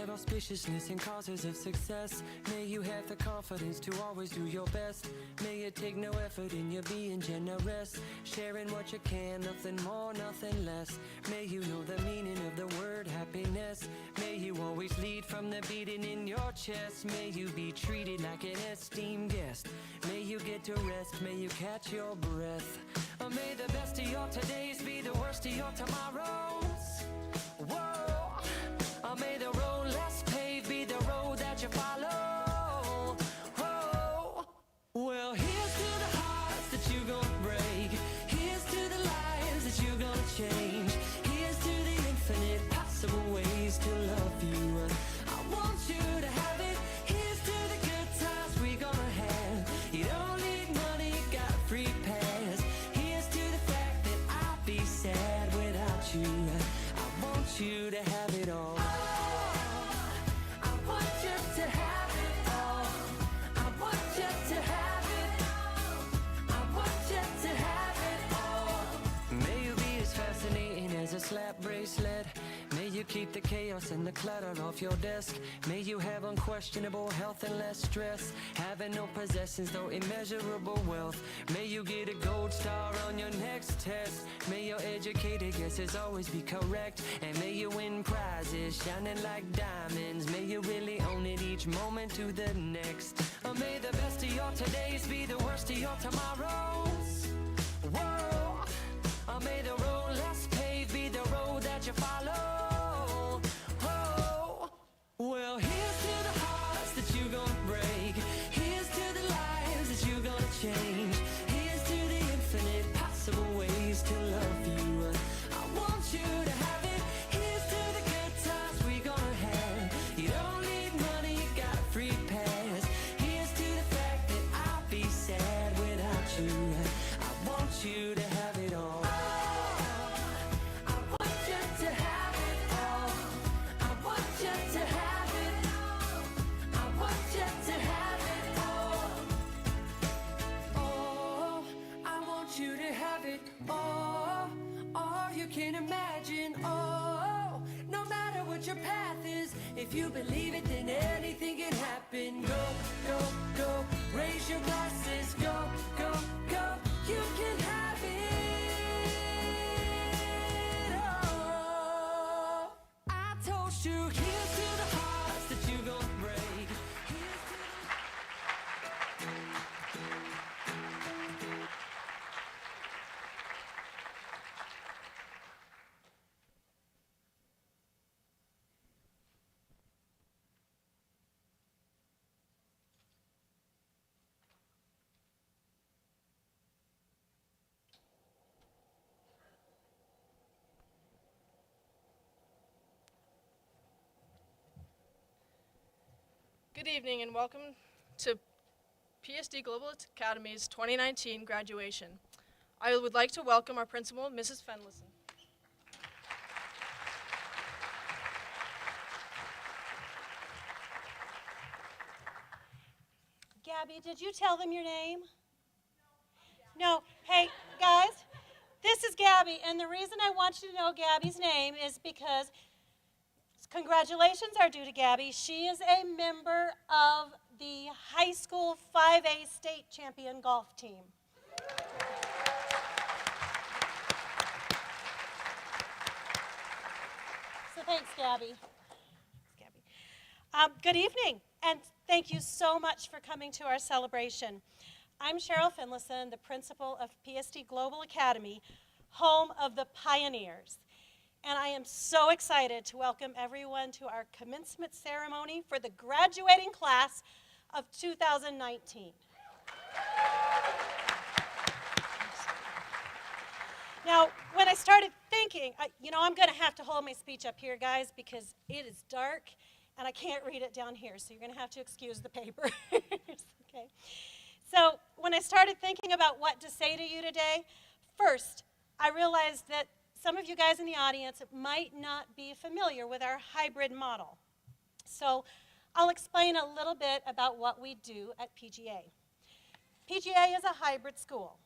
have auspiciousness and causes of success. May you have the confidence to always do your best. May you take no effort in your being generous, sharing what you can, nothing more, nothing less. May you know the meaning of the word happiness. May you always lead from the beating in your chest. May you be treated like an esteemed guest. May you get to rest, may you catch your breath. May the best of your todays be the worst of your tomorrows. Whoa, may the road less paved be the road that you follow. Whoa, well, here's to the hearts that you're gonna break. Here's to the lives that you're gonna change. Here's to the infinite possible ways to love you. I want you to have it. Here's to the good times we're gonna have. You don't need money, got a free pass. Here's to the fact that I'll be sad without you. I want you to have it all. I want you to have it all. I want you to have it. I want you to have it all. May you be as fascinating as a slap bracelet. May you keep the chaos and the clutter off your desk. May you have unquestionable health and less stress. Having no possessions, though immeasurable wealth. May you get a gold star on your next test. May your educated guesses always be correct. And may you win prizes shining like diamonds. May you really own it each moment to the next. May the best of your todays be the worst of your tomorrows. Whoa, may the road less paved be the road that you follow. Oh, well, here's to the hearts that you're gonna break. Here's to the lives that you're gonna change. Here's to the infinite possible ways to love you. I want you to have it. Here's to the good times we're gonna have. You don't need money, you got a free pass. Here's to the fact that I'll be sad without you. I want you to have it all. Can imagine, oh, no matter what your path is, if you believe it, then anything can happen. Go, go, go, raise your glasses, go, go, go, you can have it, oh. I told you, here's to the hearts that you're gonna break. Good evening and welcome to PSD Global Academy's 2019 graduation. I would like to welcome our principal, Mrs. Fenlison. Gabby, did you tell them your name? No. Hey, guys, this is Gabby, and the reason I want you to know Gabby's name is because congratulations are due to Gabby. She is a member of the high school 5A state champion golf team. So thanks, Gabby. Good evening, and thank you so much for coming to our celebration. I'm Cheryl Finlayson, the principal of PSD Global Academy, home of the Pioneers. And I am so excited to welcome everyone to our commencement ceremony for the graduating class of 2019. Now, when I started thinking, I'm going to have to hold my speech up here, guys, because it is dark and I can't read it down here, so you're going to have to excuse the paper. Okay. So when I started thinking about what to say to you today, first, I realized that some of you guys in the audience might not be familiar with our hybrid model. So I'll explain a little bit about what we do at PGA. PGA is a hybrid school.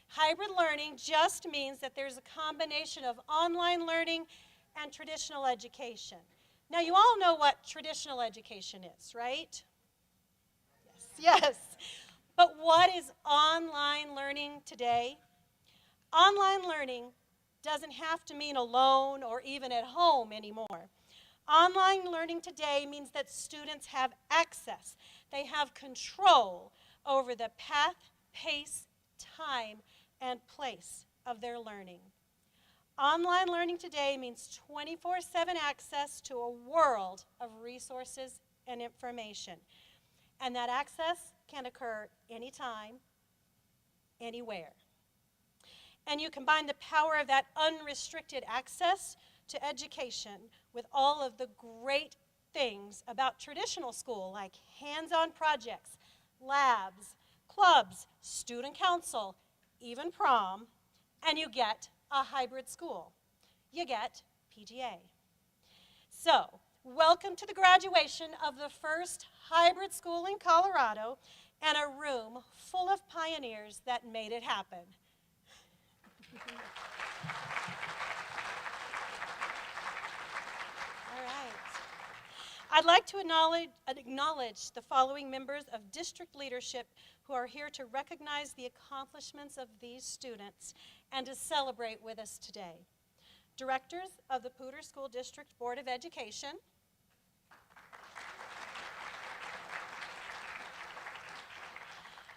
Hybrid learning just means that there's a combination of online learning and traditional education. Now, you all know what traditional education is, right? Yes. But what is online learning today? Online learning doesn't have to mean alone or even at home anymore. Online learning today means that students have access. They have control over the path, pace, time, and place of their learning. Online learning today means 24/7 access to a world of resources and information. And that access can occur anytime, anywhere. And you combine the power of that unrestricted access to education with all of the great things about traditional school, like hands-on projects, labs, clubs, student council, even prom, and you get a hybrid school. You get PGA. So, welcome to the graduation of the first hybrid school in Colorado and a room full of pioneers that made it happen. All right. I'd like to acknowledge the following members of district leadership who are here to recognize the accomplishments of these students and to celebrate with us today. Directors of the Poudre School District Board of Education,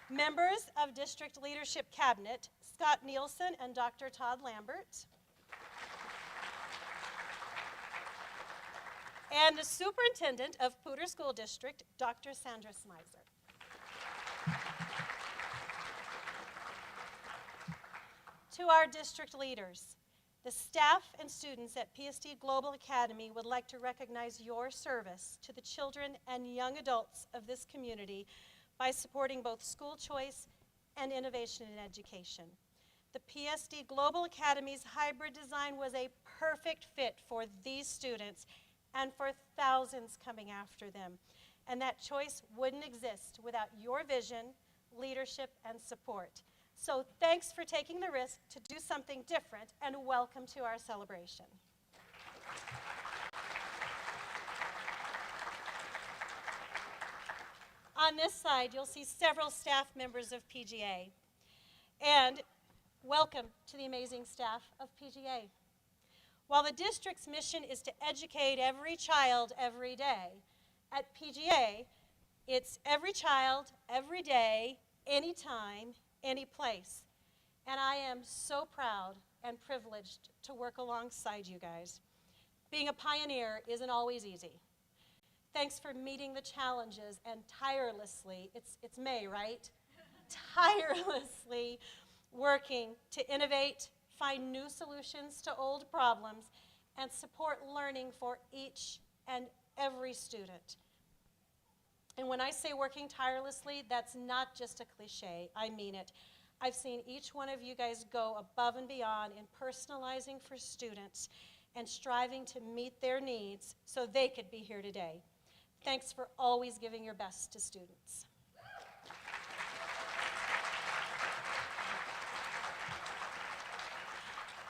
members of District Leadership Cabinet, Scott Nielsen and Dr. Todd Lambert, and the Superintendent of Poudre School District, Dr. Sandra Smizer. To our district leaders, the staff and students at PSD Global Academy would like to recognize your service to the children and young adults of this community by supporting both school choice and innovation in education. The PSD Global Academy's hybrid design was a perfect fit for these students and for thousands coming after them. And that choice wouldn't exist without your vision, leadership, and support. So thanks for taking the risk to do something different, and welcome to our celebration. On this side, you'll see several staff members of PGA. And welcome to the amazing staff of PGA. While the district's mission is to educate every child every day, at PGA, it's every child, every day, anytime, any place. And I am so proud and privileged to work alongside you guys. Being a pioneer isn't always easy. Thanks for meeting the challenges and tirelessly, it's May, right? Tirelessly working to innovate, find new solutions to old problems, and support learning for each and every student. And when I say working tirelessly, that's not just a cliche, I mean it. I've seen each one of you guys go above and beyond in personalizing for students and striving to meet their needs so they could be here today. Thanks for always giving your best to students.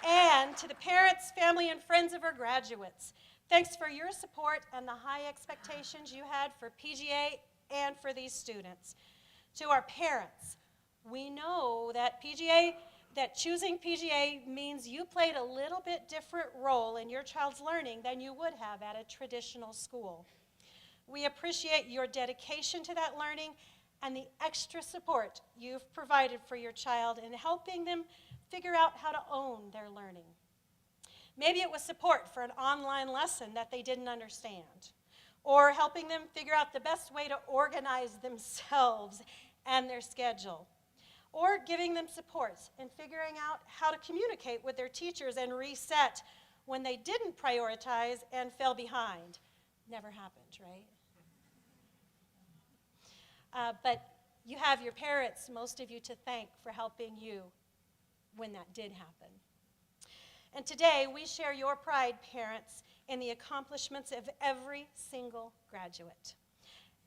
And to the parents, family, and friends of our graduates, thanks for your support and the high expectations you had for PGA and for these students. To our parents, we know that choosing PGA means you played a little bit different role in your child's learning than you would have at a traditional school. We appreciate your dedication to that learning and the extra support you've provided for your child in helping them figure out how to own their learning. Maybe it was support for an online lesson that they didn't understand, or helping them figure out the best way to organize themselves and their schedule, or giving them support in figuring out how to communicate with their teachers and reset when they didn't prioritize and fell behind. Never happened, right? But you have your parents, most of you, to thank for helping you when that did happen. And today, we share your pride, parents, in the accomplishments of every single graduate.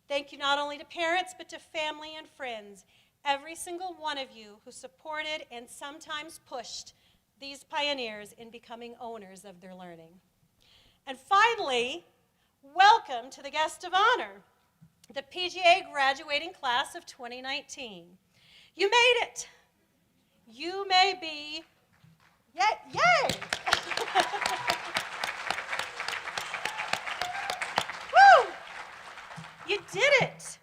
Thank you not only to parents, but to family and friends, every single one of you who supported and sometimes pushed these pioneers in becoming owners of their learning. And finally, Welcome to the guest of honor, the PGA graduating class of 2019. You made it. You may be, yay! Woo! You did it.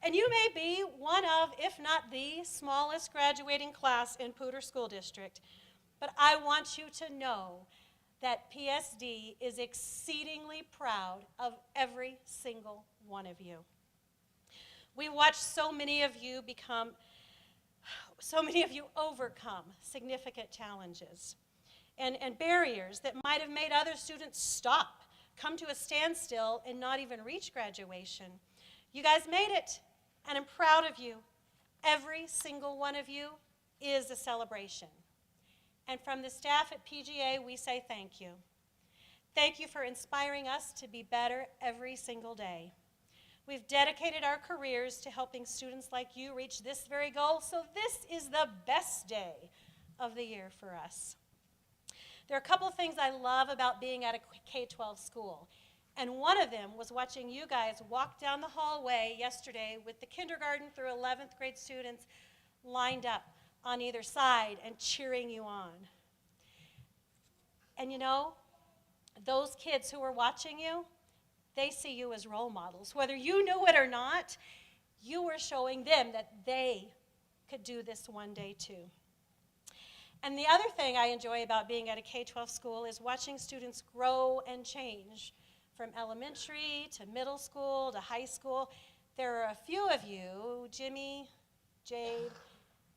And you may be one of, if not the smallest graduating class in Poudre School District. But I want you to know that PSD is exceedingly proud of every single one of you. We watched so many of you overcome significant challenges and barriers that might have made other students stop, come to a standstill, and not even reach graduation. You guys made it, and I'm proud of you. Every single one of you is a celebration. And from the staff at PGA, we say thank you. Thank you for inspiring us to be better every single day. We've dedicated our careers to helping students like you reach this very goal, so this is the best day of the year for us. There are a couple of things I love about being at a K-12 school, and one of them was watching you guys walk down the hallway yesterday with the kindergarten through 11th grade students lined up on either side and cheering you on. And you know, those kids who were watching you, they see you as role models. Whether you knew it or not, you were showing them that they could do this one day too. And the other thing I enjoy about being at a K-12 school is watching students grow and change from elementary to middle school to high school. There are a few of you, Jimmy, Jade,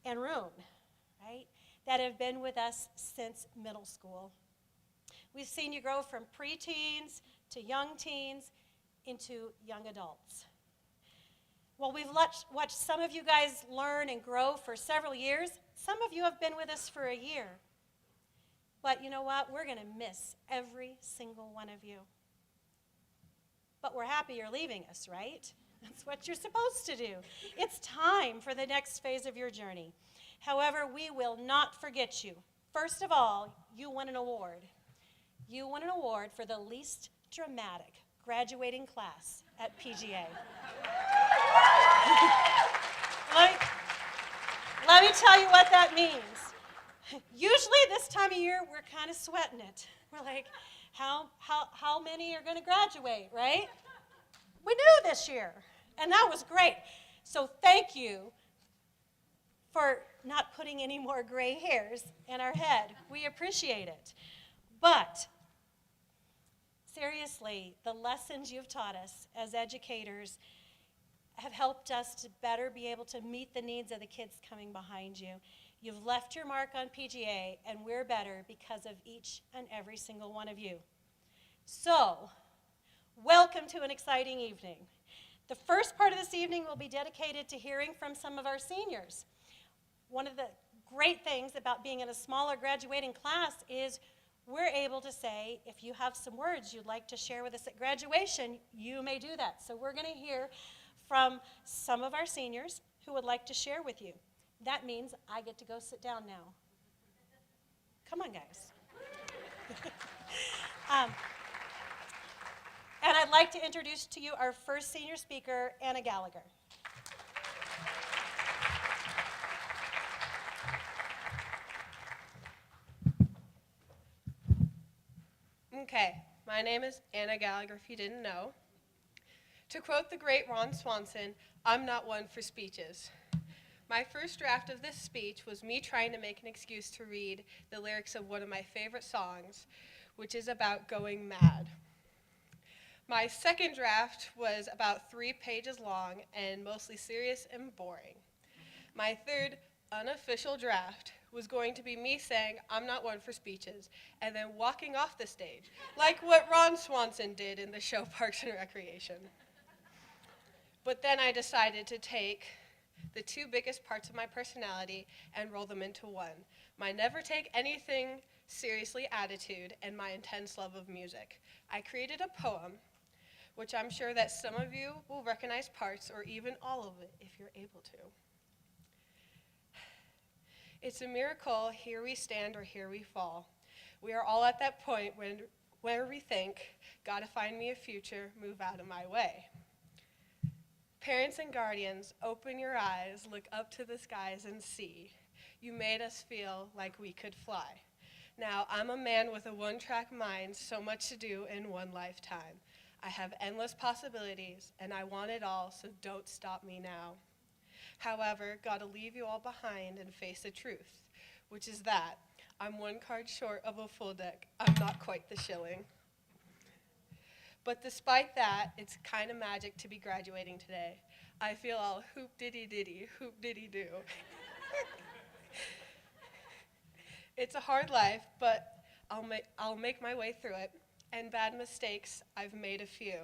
and Rune, right, that have been with us since middle school. We've seen you grow from preteens to young teens into young adults. Well, we've watched some of you guys learn and grow for several years. Some of you have been with us for a year. But you know what? We're going to miss every single one of you. But we're happy you're leaving us, right? That's what you're supposed to do. It's time for the next phase of your journey. However, we will not forget you. First of all, you won an award. You won an award for the least dramatic graduating class at PGA. let me tell you what that means. Usually this time of year, we're kind of sweating it. We're like, how many are going to graduate, right? We knew this year. And that was great. So thank you for not putting any more gray hairs in our head. We appreciate it. But seriously, the lessons you've taught us as educators have helped us to better be able to meet the needs of the kids coming behind you. You've left your mark on PGA, and we're better because of each and every single one of you. So, welcome to an exciting evening. The first part of this evening will be dedicated to hearing from some of our seniors. One of the great things about being in a smaller graduating class is we're able to say, if you have some words you'd like to share with us at graduation, you may do that. So we're going to hear from some of our seniors who would like to share with you. That means I get to go sit down now. Come on, guys. And I'd like to introduce to you our first senior speaker, Anna Gallagher. Okay, my name is Anna Gallagher, if you didn't know. To quote the great Ron Swanson, I'm not one for speeches. My first draft of this speech was me trying to make an excuse to read the lyrics of one of my favorite songs, which is about going mad. My second draft was about 3 pages long and mostly serious and boring. My third unofficial draft was going to be me saying, I'm not one for speeches, and then walking off the stage, like what Ron Swanson did in the show Parks and Recreation. But then I decided to take the 2 biggest parts of my personality and roll them into one: my never take anything seriously attitude and my intense love of music. I created a poem, which I'm sure that some of you will recognize parts or even all of it if you're able to. It's a miracle, here we stand or here we fall. We are all at that point when where we think, gotta find me a future, move out of my way. Parents and guardians, open your eyes, look up to the skies and see. You made us feel like we could fly. Now, I'm a man with a one-track mind, so much to do in one lifetime. I have endless possibilities, and I want it all, so don't stop me now. However, gotta leave you all behind and face the truth, which is that I'm one card short of a full deck. I'm not quite the shilling. But despite that, it's kind of magic to be graduating today. I feel all hoop-diddy-diddy, hoop-diddy-doo. It's a hard life, but I'll make my way through it, and bad mistakes, I've made a few.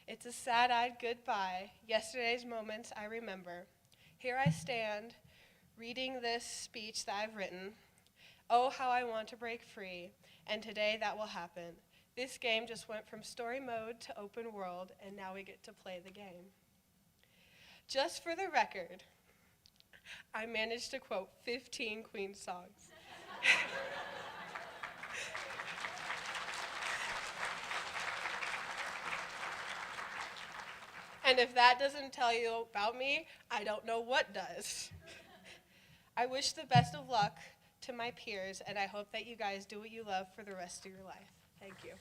It's a sad-eyed goodbye, yesterday's moments I remember. Here I stand, reading this speech that I've written. Oh, how I want to break free, and today that will happen. This game just went from story mode to open world, and now we get to play the game. Just for the record, I managed to quote 15 Queen songs. And if that doesn't tell you about me, I don't know what does. I wish the best of luck to my peers, and I hope that you guys do what you love for the rest of your life. Thank you.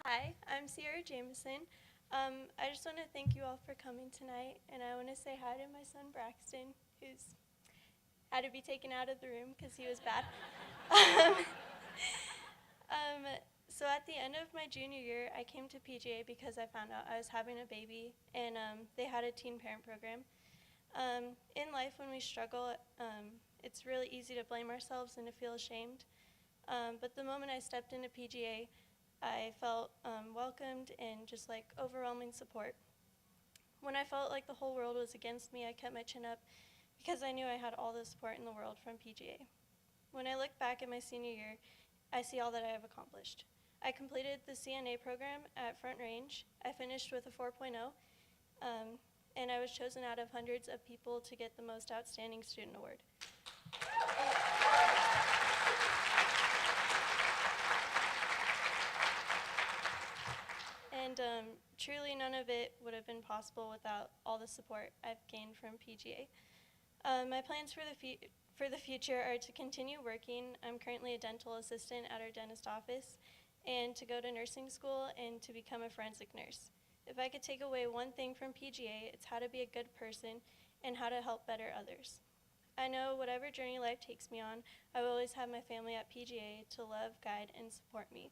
Hi, I'm Sierra Jameson. I just want to thank you all for coming tonight, and I want to say hi to my son Braxton, who's had to be taken out of the room because he was bad. So at the end of my junior year, I came to PGA because I found out I was having a baby, and they had a teen parent program. In life, when we struggle, it's really easy to blame ourselves and to feel ashamed. But the moment I stepped into PGA, I felt welcomed and just like overwhelming support. When I felt like the whole world was against me, I kept my chin up because I knew I had all the support in the world from PGA. When I look back at my senior year, I see all that I have accomplished. I completed the CNA program at Front Range. I finished with a 4.0, and I was chosen out of hundreds of people to get the most outstanding student award. And truly none of it would have been possible without all the support I've gained from PGA. My plans for the future are to continue working. I'm currently a dental assistant at our dentist office, and to go to nursing school and to become a forensic nurse. If I could take away one thing from PGA, it's how to be a good person and how to help better others. I know whatever journey life takes me on, I will always have my family at PGA to love, guide, and support me.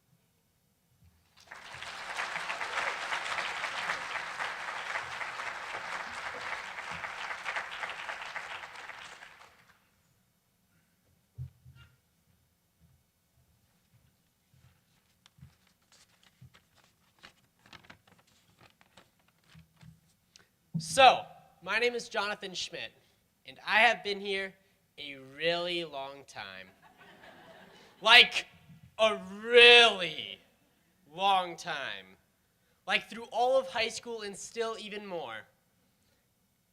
So, my name is Jonathan Schmidt, and I have been here a really long time. Like, a really long time. Like, through all of high school and still even more.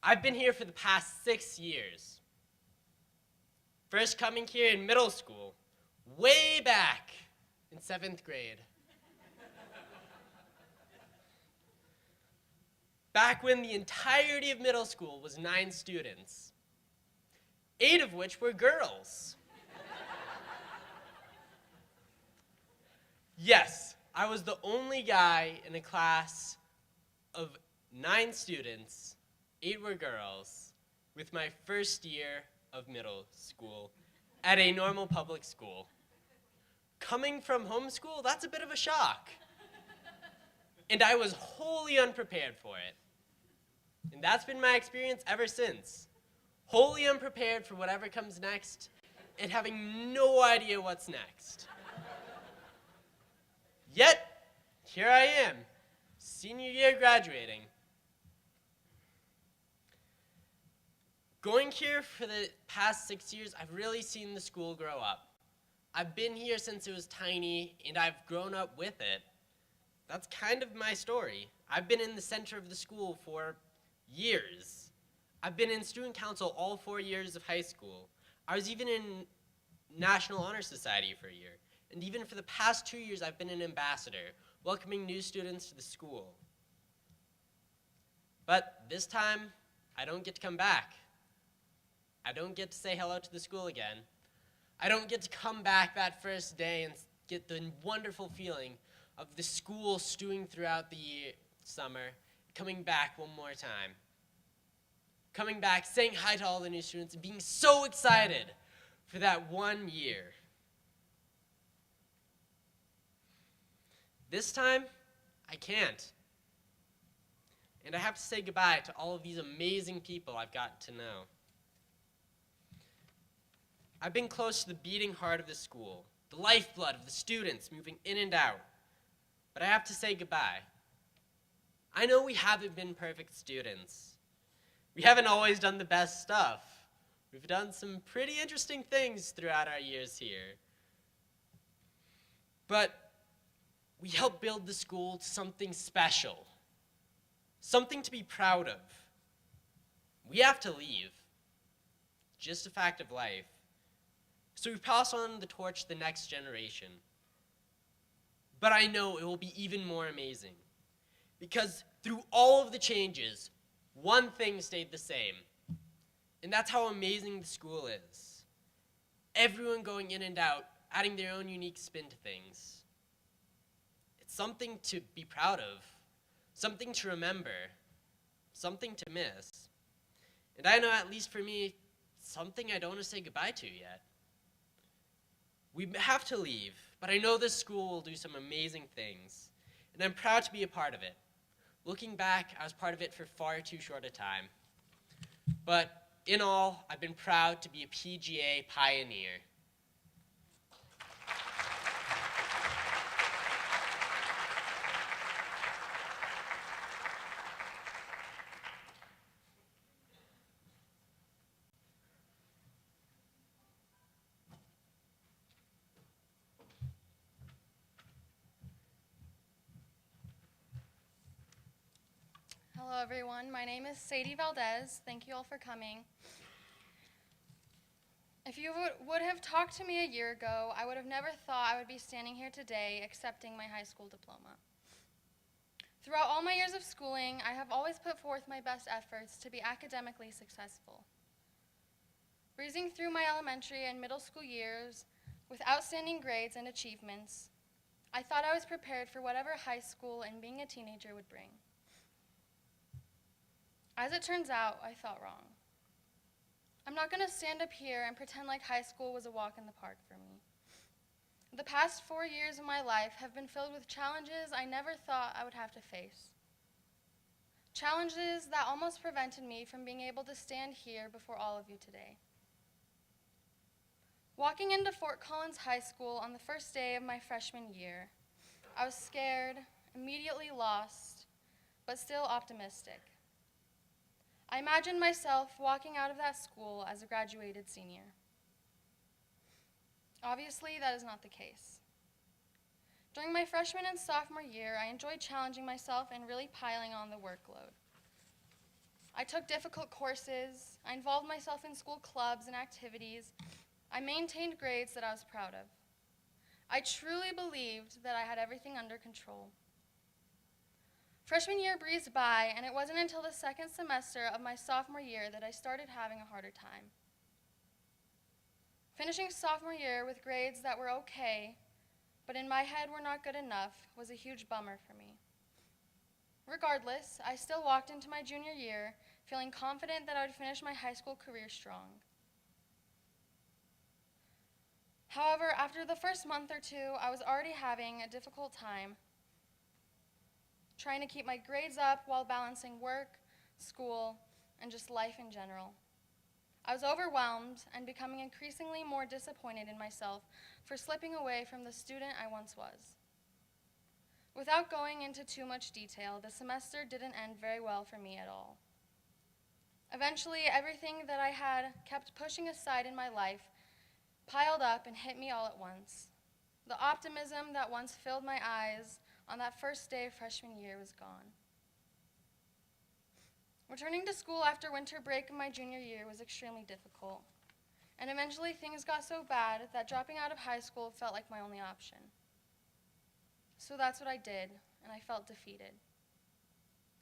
I've been here for the past 6 years. First coming here in middle school, way back in 7th grade. Back when the entirety of middle school was 9 students, 8 of which were girls. Yes, I was the only guy in a class of 9 students, 8 were girls, with my first year of middle school at a normal public school. Coming from homeschool, that's a bit of a shock. And I was wholly unprepared for it. And that's been my experience ever since. Wholly unprepared for whatever comes next, and having no idea what's next. Yet, here I am, senior year graduating. Going here for the past 6 years, I've really seen the school grow up. I've been here since it was tiny, and I've grown up with it. That's kind of my story. I've been in the center of the school for years. I've been in student council all 4 years of high school. I was even in National Honor Society for a year. And even for the past 2 years, I've been an ambassador, welcoming new students to the school. But this time, I don't get to come back. I don't get to say hello to the school again. I don't get to come back that first day and get the wonderful feeling of the school stewing throughout the summer, coming back one more time. Coming back, saying hi to all the new students, and being so excited for that 1 year. This time, I can't. And I have to say goodbye to all of these amazing people I've gotten to know. I've been close to the beating heart of the school, the lifeblood of the students moving in and out. But I have to say goodbye. I know we haven't been perfect students. We haven't always done the best stuff. We've done some pretty interesting things throughout our years here. But we helped build the school to something special, something to be proud of. We have to leave. Just a fact of life. So we pass on the torch to the next generation. But I know it will be even more amazing. Because through all of the changes, one thing stayed the same. And that's how amazing the school is. Everyone going in and out, adding their own unique spin to things. It's something to be proud of, something to remember, something to miss. And I know, at least for me, something I don't want to say goodbye to yet. We have to leave, but I know this school will do some amazing things, and I'm proud to be a part of it. Looking back, I was part of it for far too short a time. But in all, I've been proud to be a PGA pioneer. Hello everyone, my name is Sadie Valdez. Thank you all for coming. If you would have talked to me a year ago, I would have never thought I would be standing here today accepting my high school diploma. Throughout all my years of schooling, I have always put forth my best efforts to be academically successful. Breezing through my elementary and middle school years with outstanding grades and achievements, I thought I was prepared for whatever high school and being a teenager would bring. As it turns out, I thought wrong. I'm not going to stand up here and pretend like high school was a walk in the park for me. The past 4 years of my life have been filled with challenges I never thought I would have to face. Challenges that almost prevented me from being able to stand here before all of you today. Walking into Fort Collins High School on the first day of my freshman year, I was scared, immediately lost, but still optimistic. I imagined myself walking out of that school as a graduated senior. Obviously, that is not the case. During my freshman and sophomore year, I enjoyed challenging myself and really piling on the workload. I took difficult courses, I involved myself in school clubs and activities, I maintained grades that I was proud of. I truly believed that I had everything under control. Freshman year breezed by, and it wasn't until the second semester of my sophomore year that I started having a harder time. Finishing sophomore year with grades that were okay, but in my head were not good enough, was a huge bummer for me. Regardless, I still walked into my junior year feeling confident that I would finish my high school career strong. However, after the first month or two, I was already having a difficult time trying to keep my grades up while balancing work, school, and just life in general. I was overwhelmed and becoming increasingly more disappointed in myself for slipping away from the student I once was. Without going into too much detail, the semester didn't end very well for me at all. Eventually, everything that I had kept pushing aside in my life piled up and hit me all at once. The optimism that once filled my eyes on that first day of freshman year was gone. Returning to school after winter break of my junior year was extremely difficult, and eventually things got so bad that dropping out of high school felt like my only option. So that's what I did, and I felt defeated.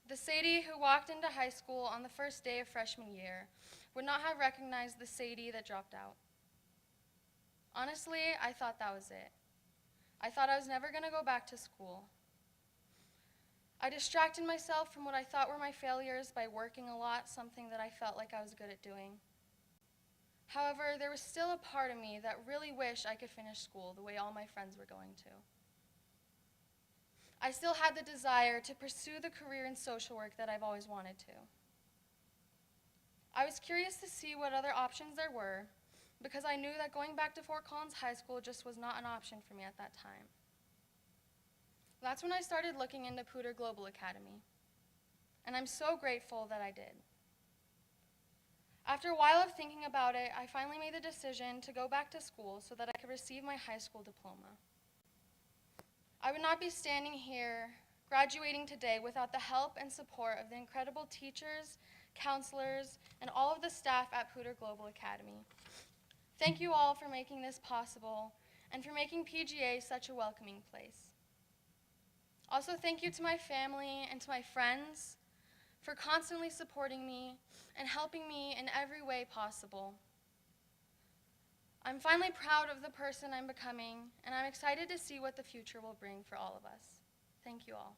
The Sadie who walked into high school on the first day of freshman year would not have recognized the Sadie that dropped out. Honestly, I thought that was it. I thought I was never going to go back to school. I distracted myself from what I thought were my failures by working a lot, something that I felt like I was good at doing. However, there was still a part of me that really wished I could finish school the way all my friends were going to. I still had the desire to pursue the career in social work that I've always wanted to. I was curious to see what other options there were, because I knew that going back to Fort Collins High School just was not an option for me at that time. That's when I started looking into Poudre Global Academy, and I'm so grateful that I did. After a while of thinking about it, I finally made the decision to go back to school so that I could receive my high school diploma. I would not be standing here graduating today without the help and support of the incredible teachers, counselors, and all of the staff at Poudre Global Academy. Thank you all for making this possible and for making PGA such a welcoming place. Also, thank you to my family and to my friends for constantly supporting me and helping me in every way possible. I'm finally proud of the person I'm becoming, and I'm excited to see what the future will bring for all of us. Thank you all.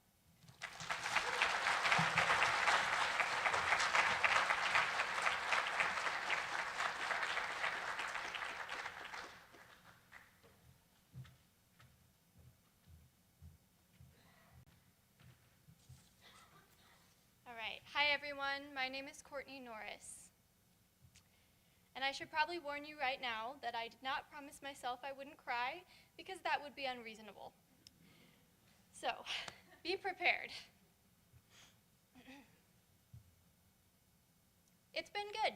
All right. Hi, everyone. My name is Courtney Norris. And I should probably warn you right now that I did not promise myself I wouldn't cry, because that would be unreasonable. So, be prepared. It's been good.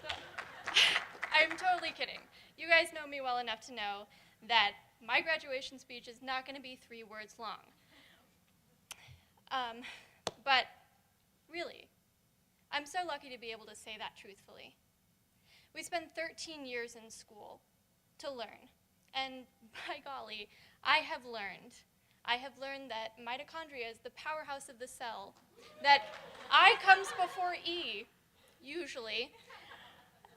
So, I'm totally kidding. You guys know me well enough to know that my graduation speech is not going to be 3 words long. But really, I'm so lucky to be able to say that truthfully. We spent 13 years in school to learn, and by golly, I have learned. I have learned that mitochondria is the powerhouse of the cell, that I comes before E, usually,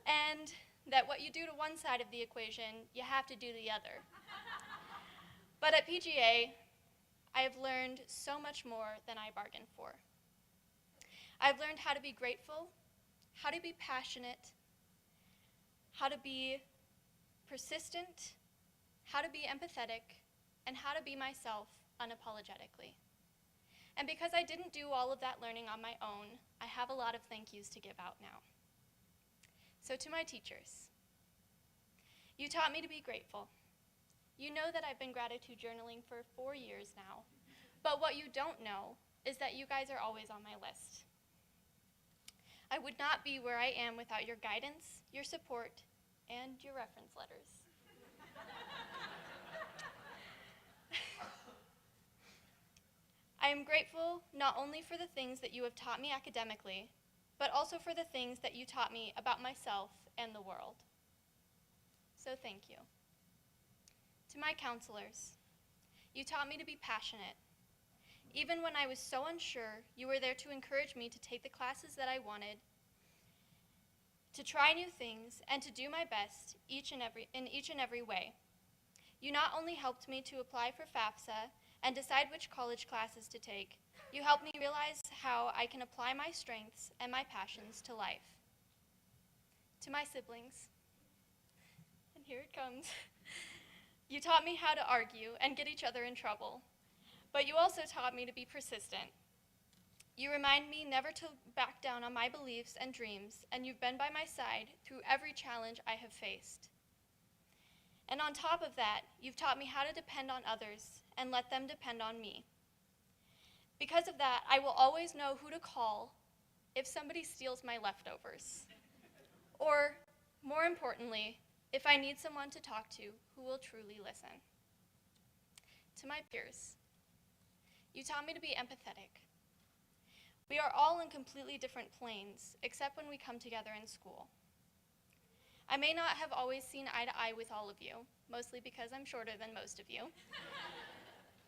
and that what you do to one side of the equation, you have to do the other. But at PGA, I have learned so much more than I bargained for. I've learned how to be grateful, how to be passionate, how to be persistent, how to be empathetic, and how to be myself unapologetically. And because I didn't do all of that learning on my own, I have a lot of thank yous to give out now. So to my teachers, you taught me to be grateful. You know that I've been gratitude journaling for 4 years now, but what you don't know is that you guys are always on my list. I would not be where I am without your guidance, your support, and your reference letters. I am grateful not only for the things that you have taught me academically, but also for the things that you taught me about myself and the world. So thank you. To my counselors, you taught me to be passionate. Even when I was so unsure, you were there to encourage me to take the classes that I wanted, to try new things, and to do my best in each and every way. You not only helped me to apply for FAFSA and decide which college classes to take, you helped me realize how I can apply my strengths and my passions to life. To my siblings, and here it comes, you taught me how to argue and get each other in trouble, but you also taught me to be persistent. You remind me never to back down on my beliefs and dreams, and you've been by my side through every challenge I have faced. And on top of that, you've taught me how to depend on others and let them depend on me. Because of that, I will always know who to call if somebody steals my leftovers. Or, more importantly, if I need someone to talk to who will truly listen. To my peers, you taught me to be empathetic. We are all in completely different planes, except when we come together in school. I may not have always seen eye to eye with all of you, mostly because I'm shorter than most of you.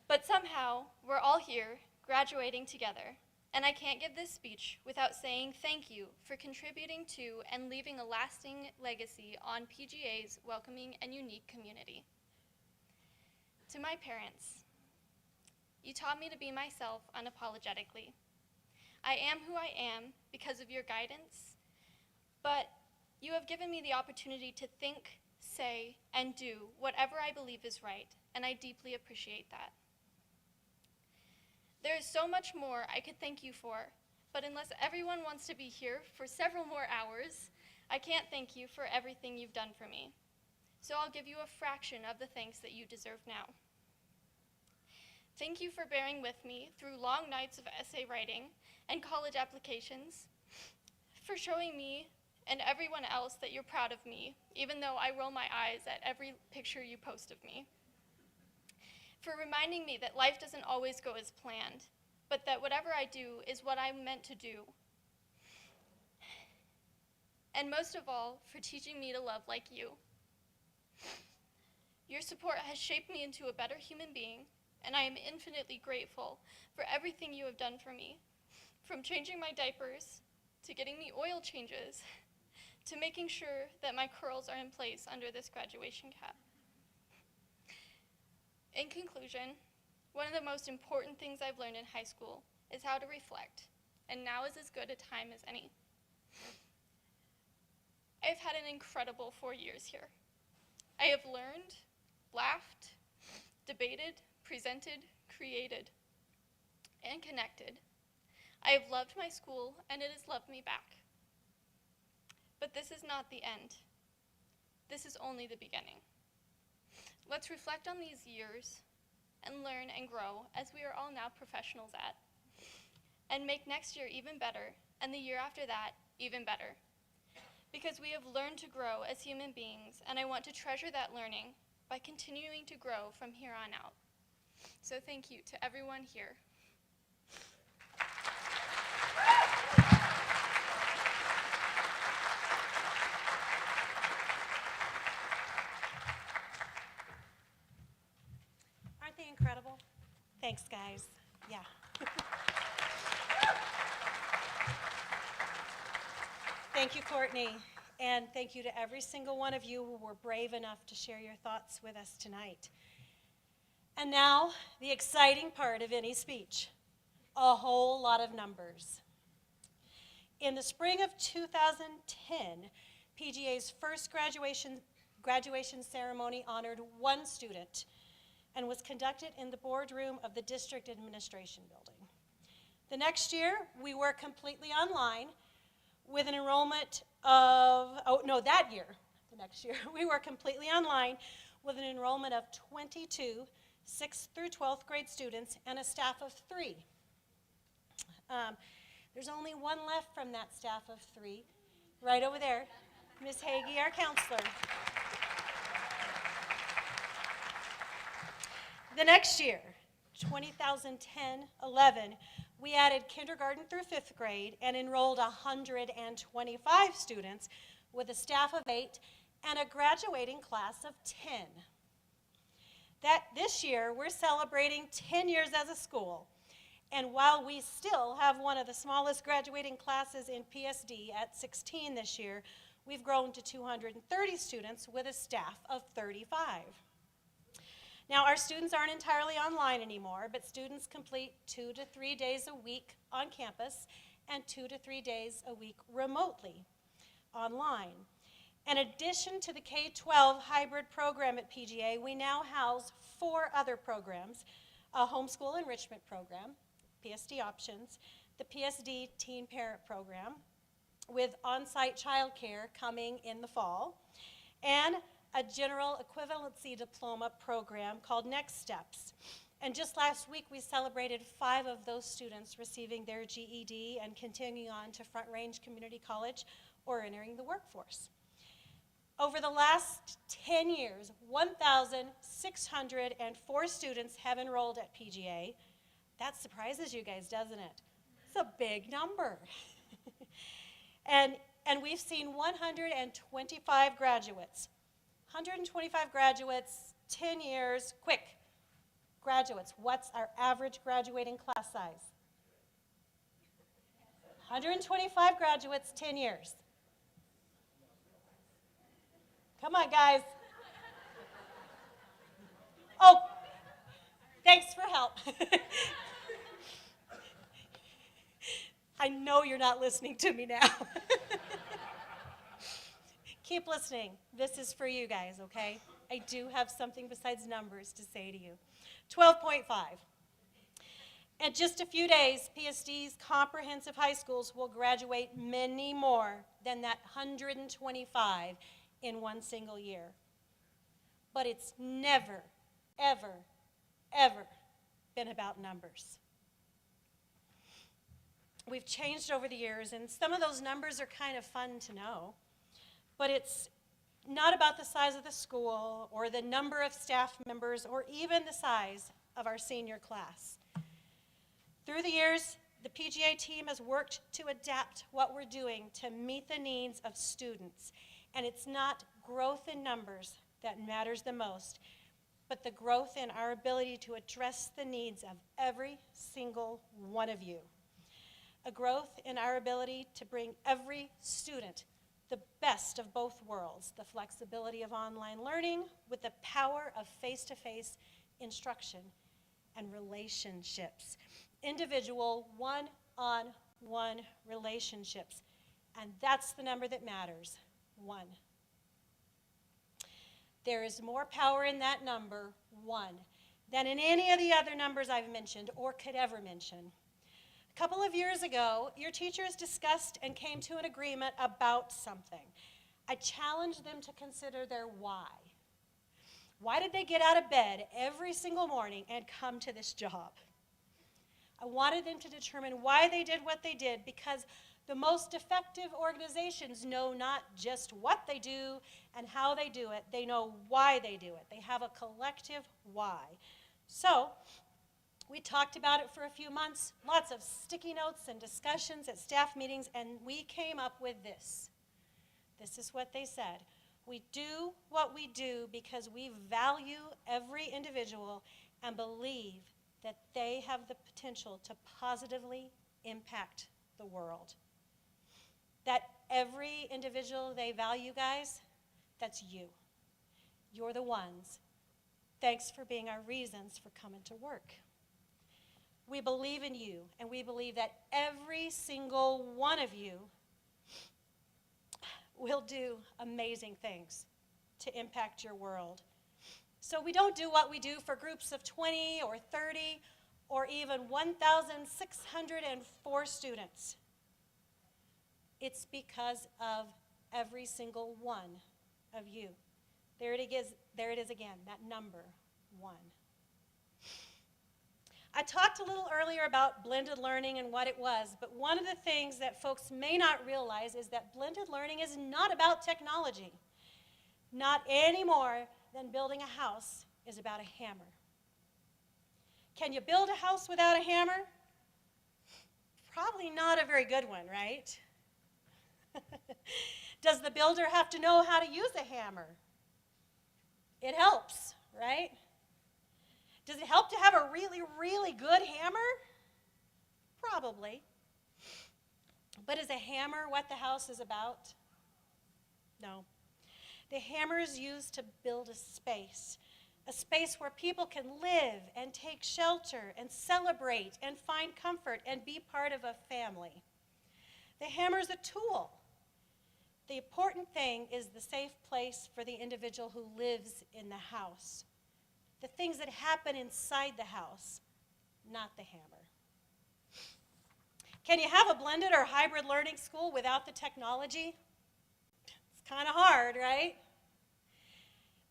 But somehow, we're all here, graduating together, and I can't give this speech without saying thank you for contributing to and leaving a lasting legacy on PGA's welcoming and unique community. To my parents, you taught me to be myself unapologetically. I am who I am because of your guidance, but you have given me the opportunity to think, say, and do whatever I believe is right, and I deeply appreciate that. There is so much more I could thank you for, but unless everyone wants to be here for several more hours, I can't thank you for everything you've done for me. So I'll give you a fraction of the thanks that you deserve now. Thank you for bearing with me through long nights of essay writing and college applications, for showing me and everyone else that you're proud of me, even though I roll my eyes at every picture you post of me. For reminding me that life doesn't always go as planned, but that whatever I do is what I'm meant to do. And most of all, for teaching me to love like you. Your support has shaped me into a better human being, and I am infinitely grateful for everything you have done for me, from changing my diapers, to getting me oil changes, to making sure that my curls are in place under this graduation cap. In conclusion, one of the most important things I've learned in high school is how to reflect, and now is as good a time as any. I've had an incredible 4 years here. I have learned, laughed, debated, presented, created, and connected. I have loved my school, and it has loved me back. But this is not the end. This is only the beginning. Let's reflect on these years and learn and grow, as we are all now professionals at, and make next year even better, and the year after that even better. Because we have learned to grow as human beings, and I want to treasure that learning by continuing to grow from here on out. So thank you to everyone here. Aren't they incredible? Thanks, guys. Yeah. Thank you, Courtney. And thank you to every single one of you who were brave enough to share your thoughts with us tonight. And now, the exciting part of any speech, a whole lot of numbers. In the spring of 2010, PGA's first graduation ceremony honored one student and was conducted in the boardroom of the district administration building. The next year, we were completely online with an enrollment of, the next year, we were completely online with an enrollment of 22 6th through 12th grade students and a staff of 3. There's only one left from that staff of 3, right over there, Ms. Hagee, our counselor. The next year, 2010-11, we added kindergarten through 5th grade and enrolled 125 students with a staff of 8 and a graduating class of 10. This year, we're celebrating 10 years as a school. And while we still have one of the smallest graduating classes in PSD at 16 this year, we've grown to 230 students with a staff of 35. Now, our students aren't entirely online anymore, but students complete 2 to 3 days a week on campus and 2 to 3 days a week remotely online. In addition to the K-12 hybrid program at PGA, we now house 4 other programs: a homeschool enrichment program, PSD options, the PSD teen parent program with on-site childcare coming in the fall, and a general equivalency diploma program called Next Steps. And just last week, we celebrated 5 of those students receiving their GED and continuing on to Front Range Community College or entering the workforce. Over the last 10 years, 1,604 students have enrolled at PGA. That surprises you guys, doesn't it? It's a big number. and we've seen 125 graduates. 125 graduates, 10 years, quick. Graduates, what's our average graduating class size? 125 graduates, 10 years. Come on, guys. Oh, thanks for help. I know you're not listening to me now. Keep listening. This is for you guys, okay? I do have something besides numbers to say to you. 12.5. In just a few days, PSD's comprehensive high schools will graduate many more than that 125 in one single year. But it's never, ever, ever been about numbers. We've changed over the years, and some of those numbers are kind of fun to know. But it's not about the size of the school or the number of staff members or even the size of our senior class. Through the years, the PGA team has worked to adapt what we're doing to meet the needs of students. And it's not growth in numbers that matters the most, but the growth in our ability to address the needs of every single one of you. A growth in our ability to bring every student the best of both worlds, the flexibility of online learning with the power of face-to-face instruction and relationships, individual one-on-one relationships. And that's the number that matters, 1. There is more power in that number, 1, than in any of the other numbers I've mentioned or could ever mention. A couple of years ago, your teachers discussed and came to an agreement about something. I challenged them to consider their why. Why did they get out of bed every single morning and come to this job? I wanted them to determine why they did what they did, because the most effective organizations know not just what they do and how they do it, they know why they do it. They have a collective why. So, we talked about it for a few months, lots of sticky notes and discussions at staff meetings, and we came up with this. This is what they said. We do what we do because we value every individual and believe that they have the potential to positively impact the world. That every individual they value, guys, that's you. You're the ones. Thanks for being our reasons for coming to work. We believe in you, and we believe that every single one of you will do amazing things to impact your world. So we don't do what we do for groups of 20 or 30 or even 1,604 students. It's because of every single one of you. There it is again, that number, 1. I talked a little earlier about blended learning and what it was, but one of the things that folks may not realize is that blended learning is not about technology. Not any more than building a house is about a hammer. Can you build a house without a hammer? Probably not a very good one, right? Does the builder have to know how to use a hammer? It helps, right? Does it help to have a really, really good hammer? Probably. But is a hammer what the house is about? No. The hammer is used to build a space where people can live and take shelter and celebrate and find comfort and be part of a family. The hammer is a tool. The important thing is the safe place for the individual who lives in the house. The things that happen inside the house, not the hammer. Can you have a blended or hybrid learning school without the technology? It's kind of hard, right?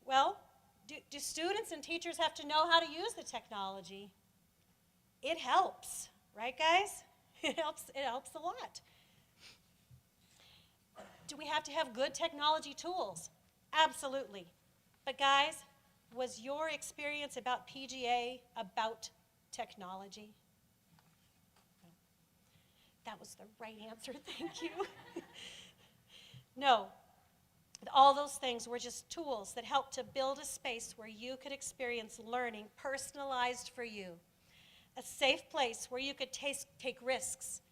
Well, do students and teachers have to know how to use the technology? It helps, right, guys? It helps a lot. Do we have to have good technology tools? Absolutely. But guys, was your experience about PGA about technology? That was the right answer, thank you. No, all those things were just tools that helped to build a space where you could experience learning personalized for you. A safe place where you could take risks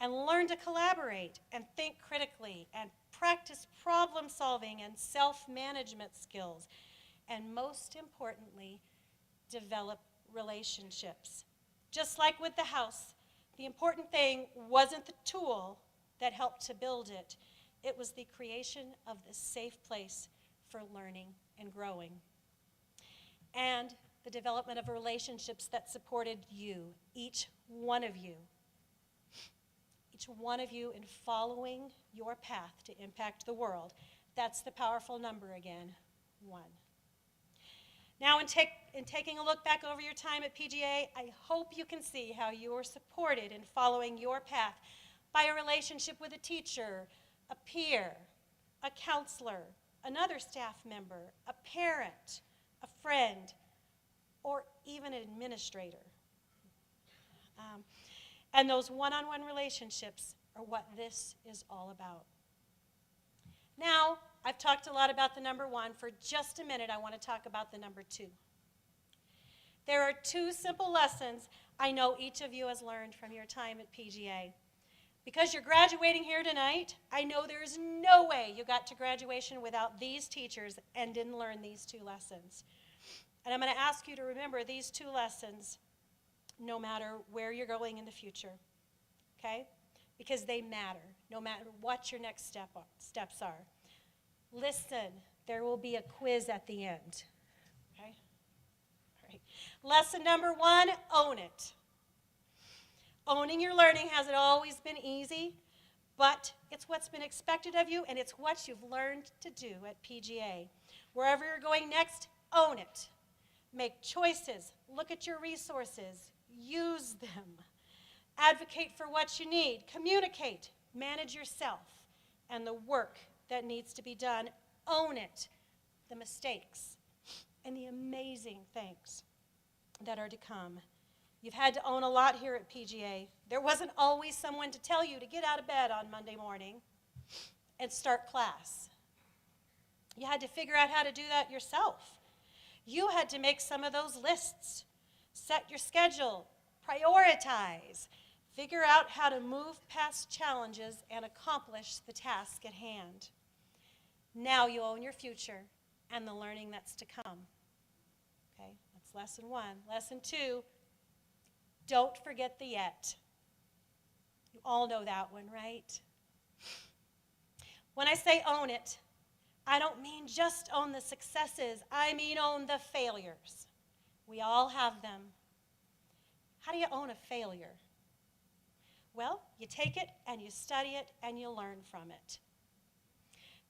and learn to collaborate and think critically and practice problem solving and self-management skills. And most importantly, develop relationships. Just like with the house, the important thing wasn't the tool that helped to build it. It was the creation of this safe place for learning and growing. And the development of relationships that supported you, each one of you. Each one of you in following your path to impact the world. That's the powerful number again, 1. Now, in taking a look back over your time at PGA, I hope you can see how you were supported in following your path by a relationship with a teacher, a peer, a counselor, another staff member, a parent, a friend, or even an administrator. And those one-on-one relationships are what this is all about. Now, I've talked a lot about the number 1. For just a minute, I want to talk about the number 2. There are 2 simple lessons I know each of you has learned from your time at PGA. Because you're graduating here tonight, I know there's no way you got to graduation without these teachers and didn't learn these 2 lessons. And I'm going to ask you to remember these 2 lessons no matter where you're going in the future, okay? Because they matter, no matter what your next steps are. Listen, there will be a quiz at the end, okay? All right. Lesson number 1, own it. Owning your learning hasn't always been easy, but it's what's been expected of you, and it's what you've learned to do at PGA. Wherever you're going next, own it. Make choices, look at your resources, use them. Advocate for what you need, communicate, manage yourself, and the work that needs to be done. Own it, the mistakes, and the amazing things that are to come. You've had to own a lot here at PGA. There wasn't always someone to tell you to get out of bed on Monday morning and start class. You had to figure out how to do that yourself. You had to make some of those lists, set your schedule, prioritize, figure out how to move past challenges and accomplish the task at hand. Now you own your future and the learning that's to come. Okay, that's lesson 1. Lesson 2, don't forget the yet. You all know that one, right? When I say own it, I don't mean just own the successes. I mean own the failures. We all have them. How do you own a failure? Well, you take it and you study it and you learn from it.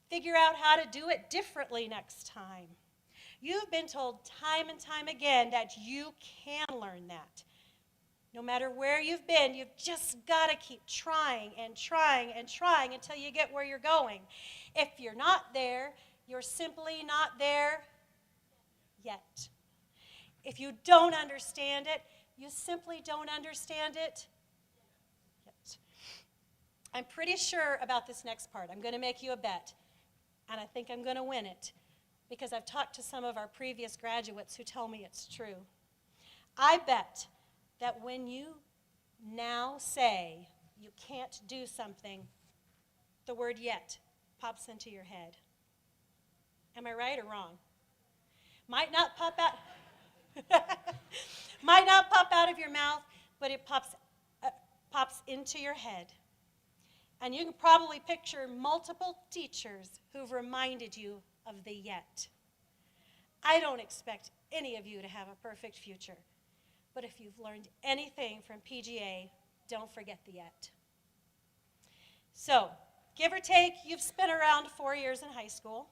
Figure out how to do it differently next time. You've been told time and time again that you can learn that. No matter where you've been, you've just got to keep trying and trying and trying until you get where you're going. If you're not there, you're simply not there yet. If you don't understand it, you simply don't understand it yet. I'm pretty sure about this next part. I'm going to make you a bet, and I think I'm going to win it because I've talked to some of our previous graduates who tell me it's true. I bet that when you now say you can't do something, the word yet pops into your head. Am I right or wrong? Might not pop out might not pop out of your mouth, but it pops into your head. And you can probably picture multiple teachers who've reminded you of the yet. I don't expect any of you to have a perfect future. But if you've learned anything from PGA, don't forget the yet. So, give or take, you've spent around 4 years in high school.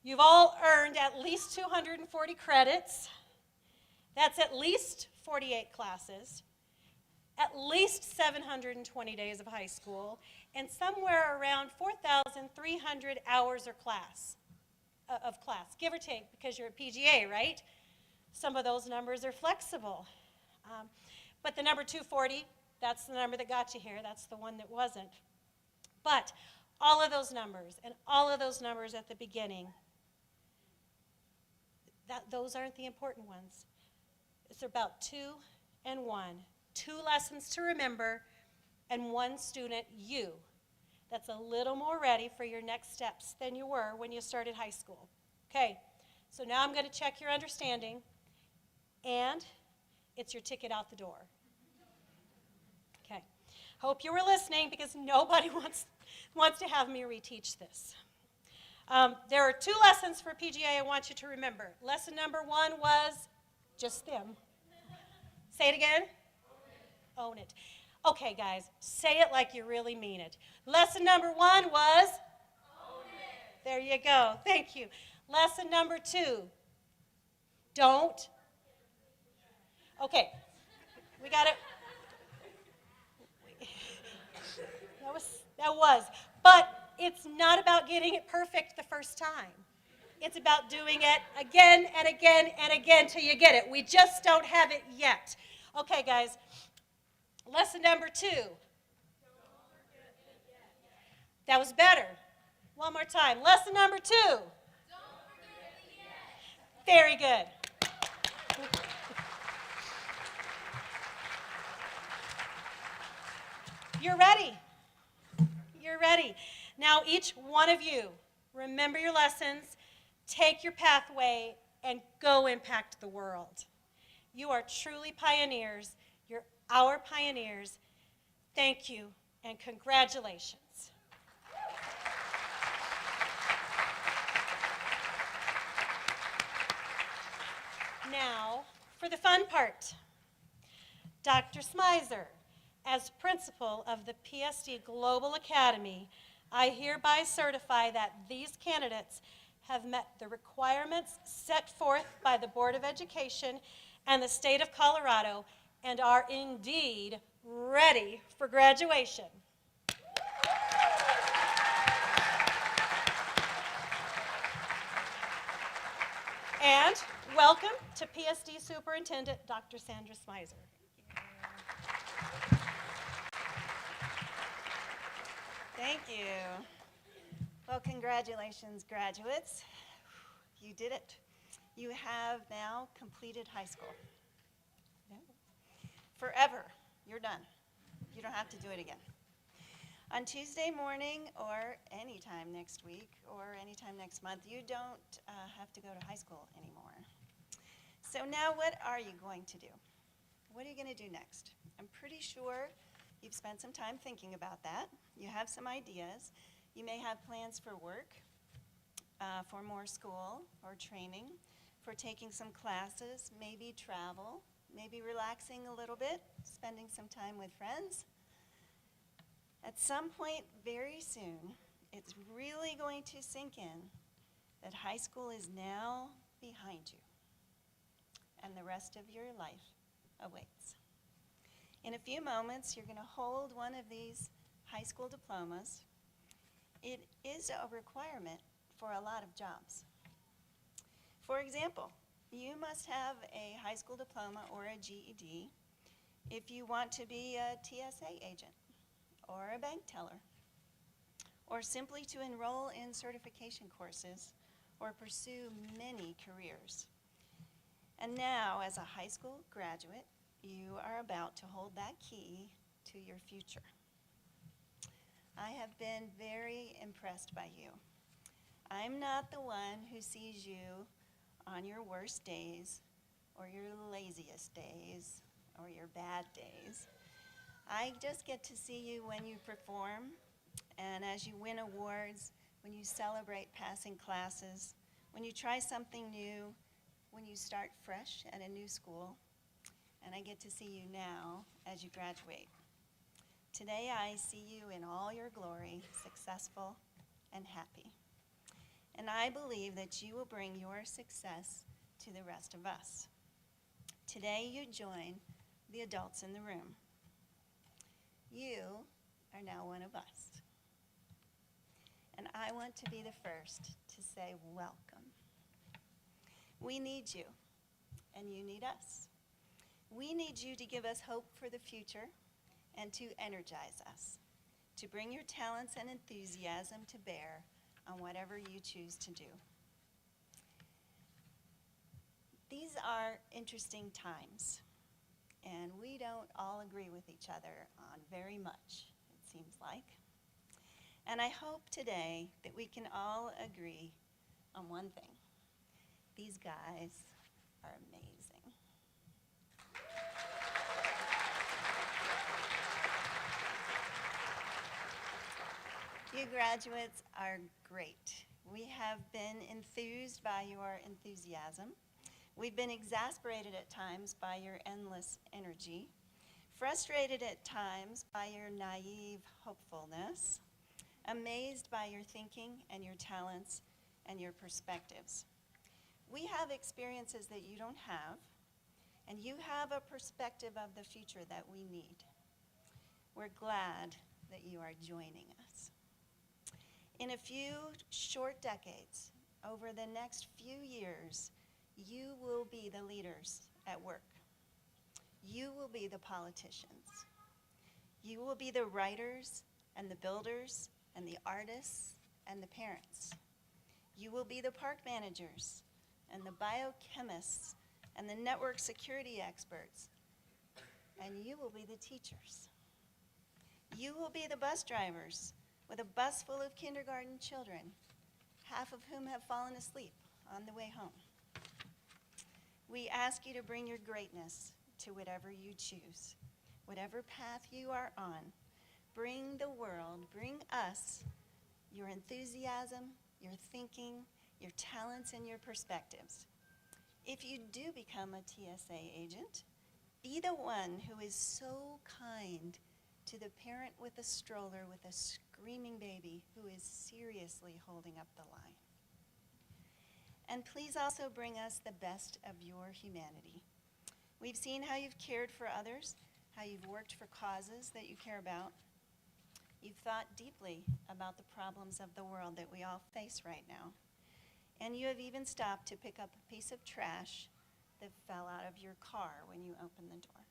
You've all earned at least 240 credits. That's at least 48 classes, at least 720 days of high school, and somewhere around 4,300 hours of class, give or take, because you're a PGA, right? Some of those numbers are flexible. But the number 240, that's the number that got you here. That's the one that wasn't. But all of those numbers and all of those numbers at the beginning, those aren't the important ones. It's about 2 and 1. 2 lessons to remember and 1 student, you, that's a little more ready for your next steps than you were when you started high school. Okay, so now I'm going to check your understanding, and it's your ticket out the door. Okay, hope you were listening because nobody wants to have me reteach this. There are 2 lessons for PGA I want you to remember. Lesson number 1 was just them. Say it again. Own it. Okay, guys, say it like you really mean it. Lesson number 1 was? Own it. There you go. Thank you. Lesson number 2, don't. Okay, we got it. That was. But it's not about getting it perfect the first time. It's about doing it again and again and again till you get it. We just don't have it yet. Okay, guys. Lesson number 2. That was better. One more time. Lesson number 2. Very good. You're ready. You're ready. Now, each one of you, remember your lessons, take your pathway, and go impact the world. You are truly pioneers. You're our pioneers. Thank you, and congratulations. Now, for the fun part. Dr. Smizer, as principal of the PSD Global Academy, I hereby certify that these candidates have met the requirements set forth by the Board of Education and the state of Colorado and are indeed ready for graduation. And welcome to PSD Superintendent Dr. Sandra Smizer. Thank you. Well, congratulations, graduates. You did it. You have now completed high school. Forever. You're done. You don't have to do it again. On Tuesday morning or anytime next week or anytime next month, you don't have to go to high school anymore. So now what are you going to do? What are you going to do next? I'm pretty sure you've spent some time thinking about that. You have some ideas. You may have plans for work, for more school or training, for taking some classes, maybe travel, maybe relaxing a little bit, spending some time with friends. At some point very soon, it's really going to sink in that high school is now behind you and the rest of your life awaits. In a few moments, you're going to hold one of these high school diplomas. It is a requirement for a lot of jobs. For example, you must have a high school diploma or a GED if you want to be a TSA agent or a bank teller, or simply to enroll in certification courses or pursue many careers. And now, as a high school graduate, you are about to hold that key to your future. I have been very impressed by you. I'm not the one who sees you on your worst days or your laziest days or your bad days. I just get to see you when you perform and as you win awards, when you celebrate passing classes, when you try something new, when you start fresh at a new school, and I get to see you now as you graduate. Today I see you in all your glory, successful and happy. and I believe that you will bring your success to the rest of us. Today you join the adults in the room. You are now one of us. And I want to be the first to say welcome. We need you, and you need us. We need you to give us hope for the future and to energize us, to bring your talents and enthusiasm to bear on whatever you choose to do. These are interesting times, and we don't all agree with each other on very much, it seems like. And I hope today that we can all agree on one thing. These guys are amazing. You graduates are great. We have been enthused by your enthusiasm. We've been exasperated at times by your endless energy, frustrated at times by your naive hopefulness, amazed by your thinking and your talents and your perspectives. We have experiences that you don't have, and you have a perspective of the future that we need. We're glad that you are joining us. In a few short decades, over the next few years, you will be the leaders at work. You will be the politicians. You will be the writers and the builders and the artists and the parents. You will be the park managers and the biochemists and the network security experts. And you will be the teachers. You will be the bus drivers with a bus full of kindergarten children, half of whom have fallen asleep on the way home. We ask you to bring your greatness to whatever you choose, whatever path you are on. Bring the world, bring us your enthusiasm, your thinking, your talents, and your perspectives. If you do become a TSA agent, be the one who is so kind to the parent with a stroller with a screaming baby who is seriously holding up the line. And please also bring us the best of your humanity. We've seen how you've cared for others, how you've worked for causes that you care about. You've thought deeply about the problems of the world that we all face right now. And you have even stopped to pick up a piece of trash that fell out of your car when you opened the door.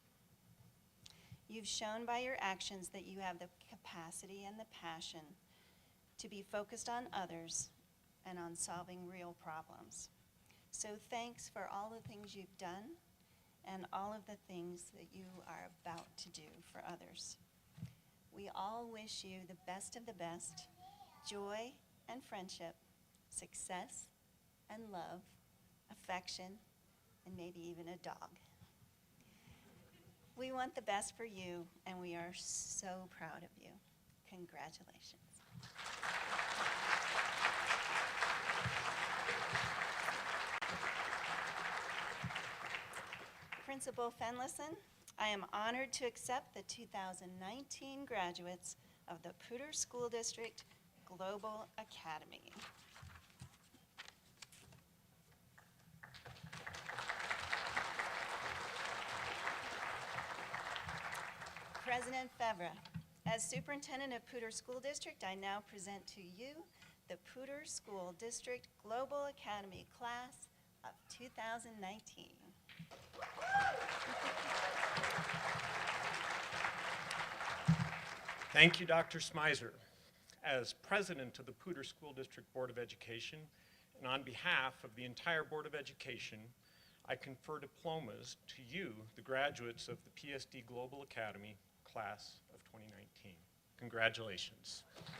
You've shown by your actions that you have the capacity and the passion to be focused on others and on solving real problems. So thanks for all the things you've done and all of the things that you are about to do for others. We all wish you the best of the best, joy and friendship, success and love, affection, and maybe even a dog. We want the best for you, and we are so proud of you. Congratulations. Principal Fenlison, I am honored to accept the 2019 graduates of the Poudre School District Global Academy. President Fevre, as Superintendent of Poudre School District, I now present to you the Poudre School District Global Academy Class of 2019. Thank you, Dr. Smyser. As President of the Poudre School District Board of Education, and on behalf of the entire Board of Education, I confer diplomas to you, the graduates of the PSD Global Academy Class of 2019. Congratulations. I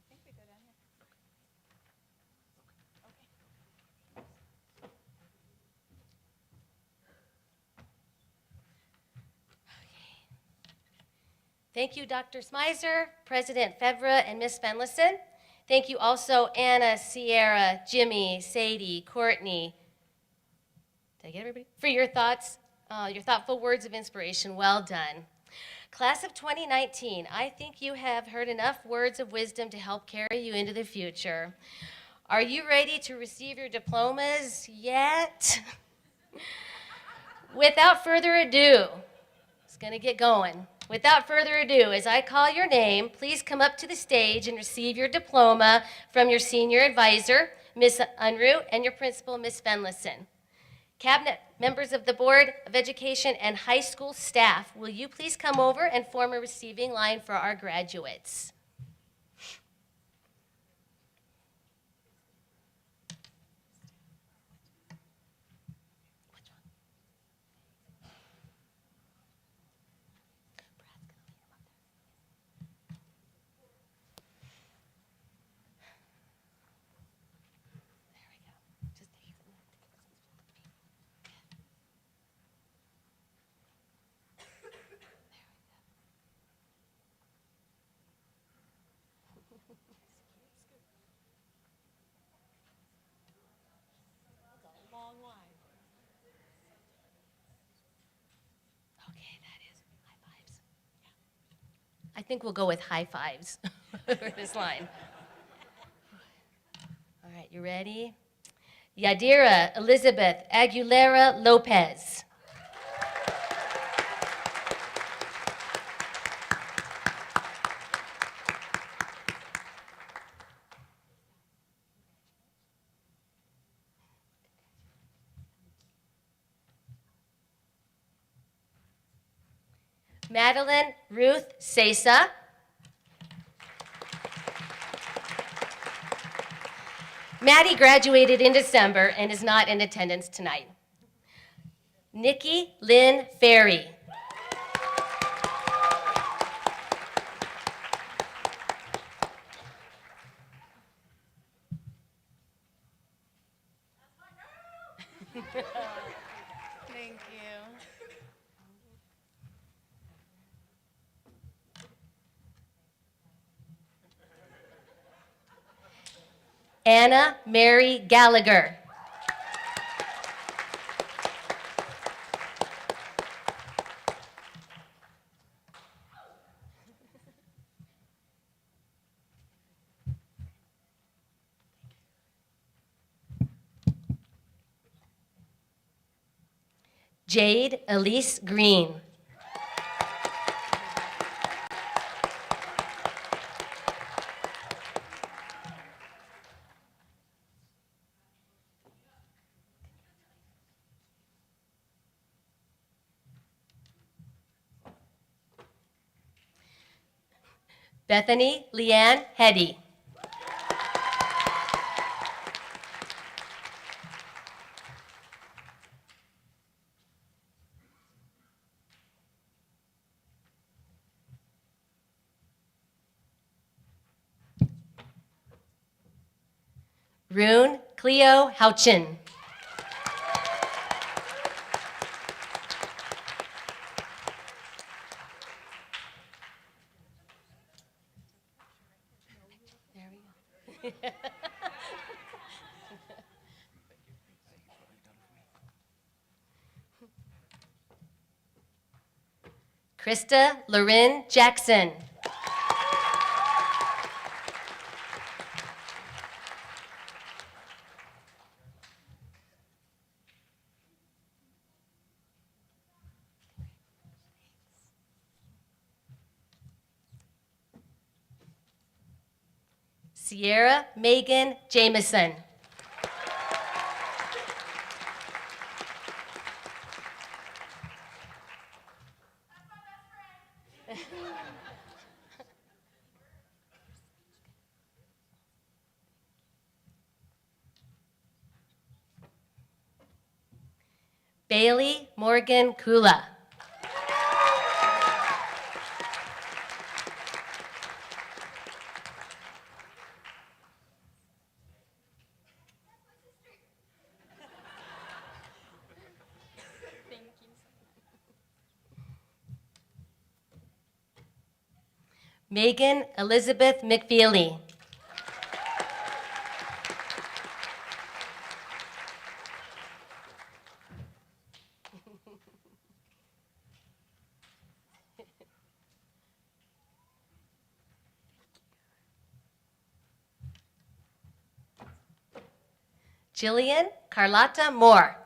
think we go down here. Okay. Thank you, Dr. Smyser, President Fevre, and Ms. Fenlison. Thank you also, Anna, Sierra, Jimmy, Sadie, Courtney. Did I get everybody? For your thoughts Your thoughtful words of inspiration, well done. Class of 2019, I think you have heard enough words of wisdom to help carry you into the future. Are you ready to receive your diplomas yet? Without further ado, it's going to get going. Without further ado, as I call your name, please come up to the stage and receive your diploma from your senior advisor, Ms. Unruh, and your principal, Ms. Fenlison. Cabinet members of the Board of Education and high school staff, will you please come over and form a receiving line for our graduates? Okay, that is high fives. I think we'll go with high fives for this line. All right, you ready? Yadira Elizabeth Aguilera Lopez. Madeline Ruth Sesa. Maddie graduated in December and is not in attendance tonight. Nikki Lynn Ferry. Thank you. Anna Mary Gallagher. Jade Elise Green. Bethany Leanne Heddy. Rune Cleo Houchin. There we go. Krista Lorin Jackson. Sierra Megan Jameson. Bailey Morgan Kula. Megan Elizabeth McFeely. Jillian Carlotta Moore.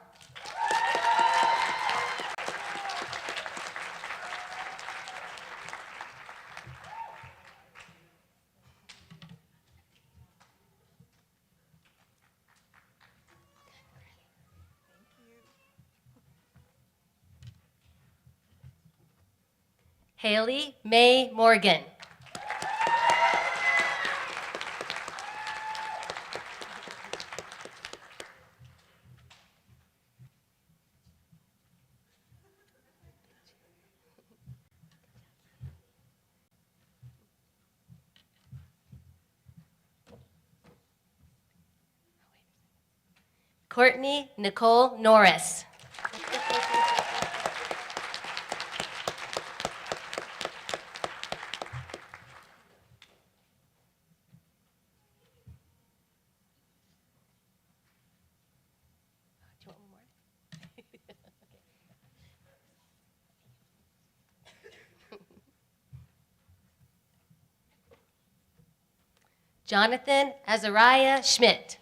Haley May Morgan. Courtney Nicole Norris. Jonathan Azariah Schmidt.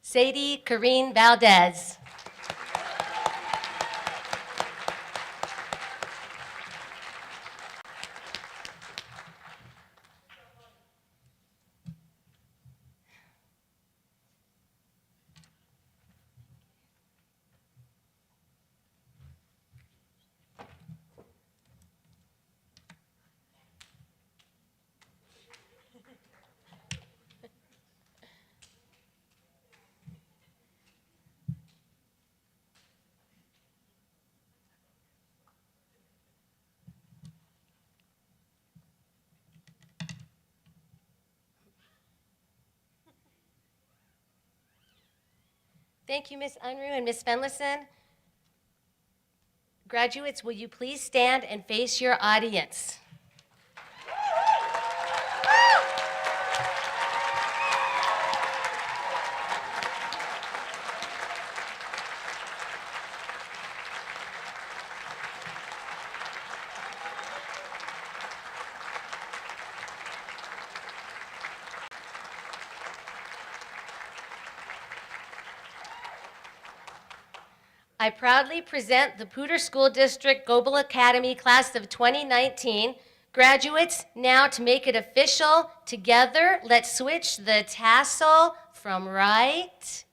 Sadie Kareen Valdez. Thank you, Ms. Unruh and Ms. Fenlison. Graduates, will you please stand and face your audience? I proudly present the Poudre School District Global Academy Class of 2019. Graduates, now to make it official, together, let's switch the tassel from right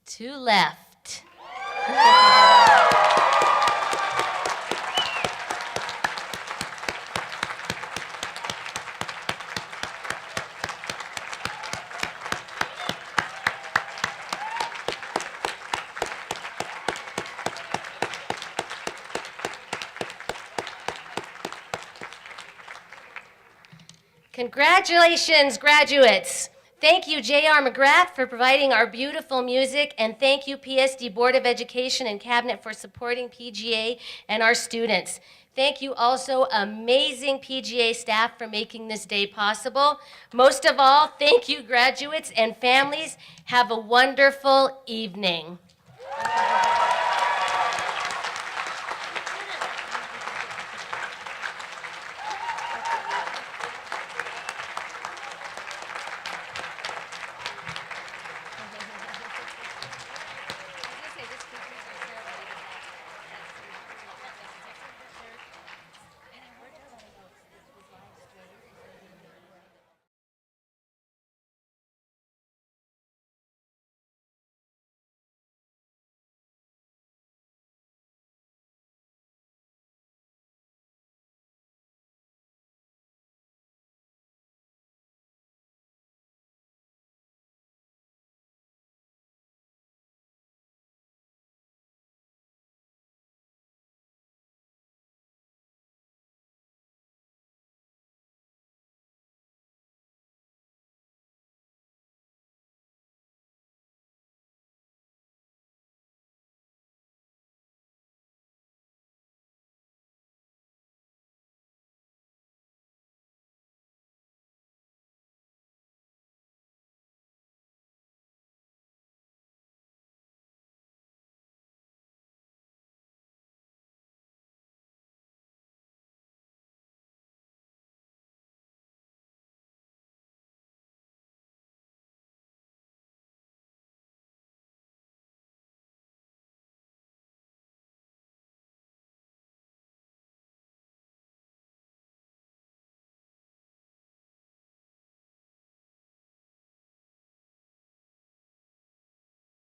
to left. Congratulations, graduates. Thank you, J.R. McGrath, for providing our beautiful music, and thank you, PSD Board of Education and Cabinet, for supporting PGA and our students. Thank you also, amazing PGA staff, for making this day possible. Most of all, thank you, graduates and families. Have a wonderful evening.